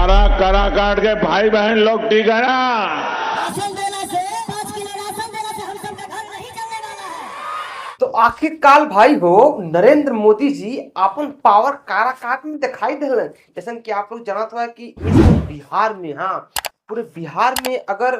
सारा काराकाट के भाई बहन लोग ठीक है ना। राशन देने से 5 किलो राशन देने से हम सबका घर नहीं चलने वाला है। तो आखिरकार भाई हो नरेंद्र मोदी जी अपन पावर काराकाट में दिखाई दिलन। जैसे कि आप लोग जानत हुआ कि इस बिहार में, हाँ पूरे बिहार में अगर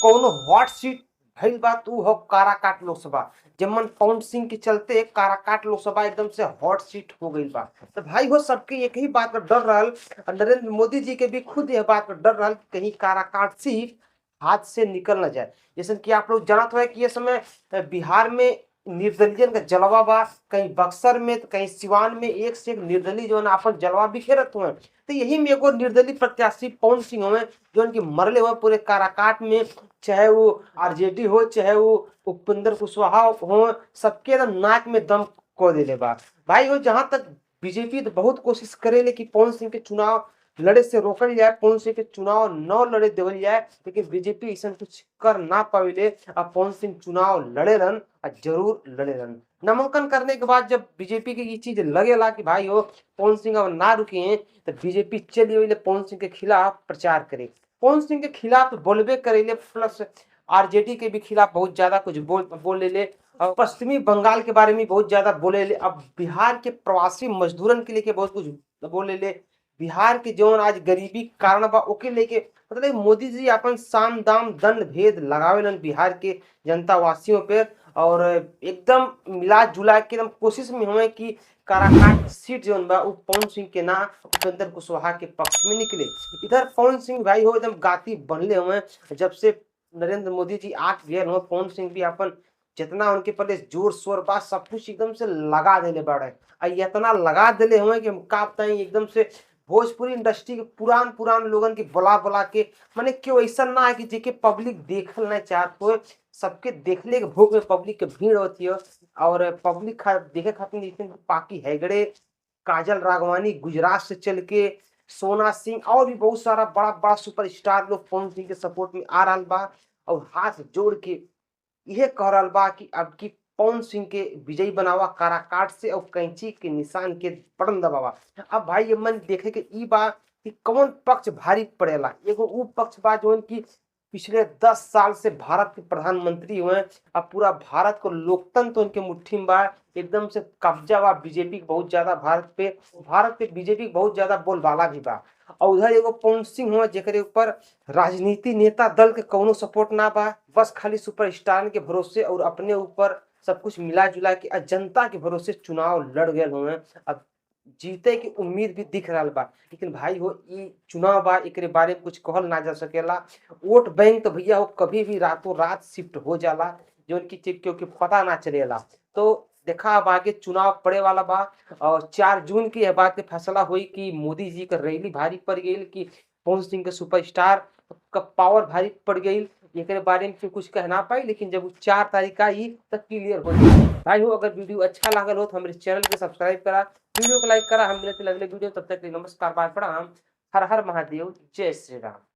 कौनो हॉट सीट भइल बा तू हो काराकाट लोकसभा। जमन पवन सिंह के चलते काराकाट लोकसभा एकदम से हॉट सीट हो गई बा। तो भाई हो सबके एक ही बात का डर रहल और नरेंद्र मोदी जी के भी खुद यह बात का डर रहल कि कहीं काराकाट सीट हाथ से निकल न जाए। जैसे कि आप लोग जानत हुआ कि ये समय बिहार में निर्दलीयन का जलवा बा, कहीं बक्सर में तो कहीं सिवान में एक से एक निर्दलीय जो है ना अपन जलवा बिखेरत हुए। तो यही में एगो निर्दलीय प्रत्याशी पवन सिंह हुए जो उनकी मरले हुए पूरे काराकाट में, चाहे वो आरजेडी हो चाहे वो उपेंद्र कुशवाहा हो, सबके एकदम नाक में दम को दिले बा। भाई वो जहां तक बीजेपी तो बहुत कोशिश करे कि पवन सिंह के चुनाव लड़े से रोकल जाए, पवन सिंह के चुनाव न लड़े देवल जाए, लेकिन बीजेपी ऐसा कुछ कर ना पाविले। अब पवन सिंह चुनाव लड़े रन और जरूर लड़े रन। नामांकन करने के बाद जब बीजेपी की ये चीज लगेला कि भाई हो पवन सिंह अब ना रुके तो बीजेपी चलिए पवन सिंह के खिलाफ प्रचार करे, पवन सिंह के खिलाफ बोलबे करेले, प्लस आरजेडी के भी खिलाफ बहुत ज्यादा कुछ बोल ले और पश्चिमी बंगाल के बारे में बहुत ज्यादा बोले ले। अब बिहार के प्रवासी मजदूरन के लेके बहुत कुछ बोले ले, बिहार के जौन आज गरीबी कारण बा ओके लेके मतलब मोदी जी अपन साम दाम दंड भेद लगावेलन बिहार के जनता वासियों पे और एकदम मिला जुला के एकदम कोशिश में हुए कि काराकाट सीट जो बा वो पवन सिंह के ना उपेंद्र कुशवाहा के पक्ष में निकले। इधर पवन सिंह भाई हो एकदम गाती बनले हुए जब से नरेंद्र मोदी जी आठ गए हो। पवन सिंह भी अपन जितना उनके पहले जोर शोर बा सब कुछ एकदम से लगा देले बड़े इतना लगा देले हुए कि हम का बताएं एकदम से भोजपुरी इंडस्ट्री के पुरान पुरान लोगन के बुला बुला के माने क्यों ऐसा ना है कि जेके पब्लिक देखल ना चाहत हो, सबके देखले के भूख में पब्लिक के भीड़ होती है और पब्लिक देखे खातिर लेकिन पाकी हैगड़े, काजल राघवानी गुजरात से चल के, सोना सिंह और भी बहुत सारा बड़ा बड़ा सुपरस्टार लोग पवन सिंह के सपोर्ट में आ रहा बा और हाथ जोड़ के यह कह रहा बा कि अब की पवन सिंह के विजयी बनावा काराकाट से और कैंची के निशान के बटन दबावा। अब भाई ये मन देखे के ई बा कि कौन पक्ष भारी पड़ेला। एगो ऊ पक्ष बा जो कि पिछले 10 साल से भारत के प्रधानमंत्री हुए, अब पूरा भारत को लोकतंत्र उनके मुट्ठी में बा, एकदम से कब्जा बा बीजेपी बहुत ज्यादा भारत पे बीजेपी बहुत ज्यादा बोलबाला भी बा। और उधर एगो पवन सिंह हुआ जेकरे ऊपर राजनीति नेता दल के कौनो सपोर्ट ना बा, बस खाली सुपरस्टार के भरोसे और अपने ऊपर सब कुछ मिला जुला के जनता के भरोसे चुनाव लड़ गए हुए। अब जीते की उम्मीद भी दिख रहा बा, लेकिन भाई हो ये चुनाव बा एकरे बारे में कुछ कहल ना जा सकेला। वोट बैंक तो भैया हो कभी भी रातों रात शिफ्ट हो जाला जो उनकी चीज क्योंकि पता ना चलेला। तो देखा अब आगे चुनाव पड़े वाला बा और 4 जून की यह बात के फैसला हुई कि मोदी जी का रैली भारी पड़ गई कि पवन सिंह के सुपरस्टार का पावर भारी पड़ गई। एक बारे में कुछ कह ना पाई, लेकिन जब 4 तारीख आई तब क्लियर हो गई। भाई हो अगर वीडियो अच्छा लागल हो तो हमारे चैनल के सब्सक्राइब करा, वीडियो को लाइक करा। हम मिलते अगले वीडियो, तब तक के लिए नमस्कार, बाय प्रणाम, हर हर महादेव, जय श्री राम।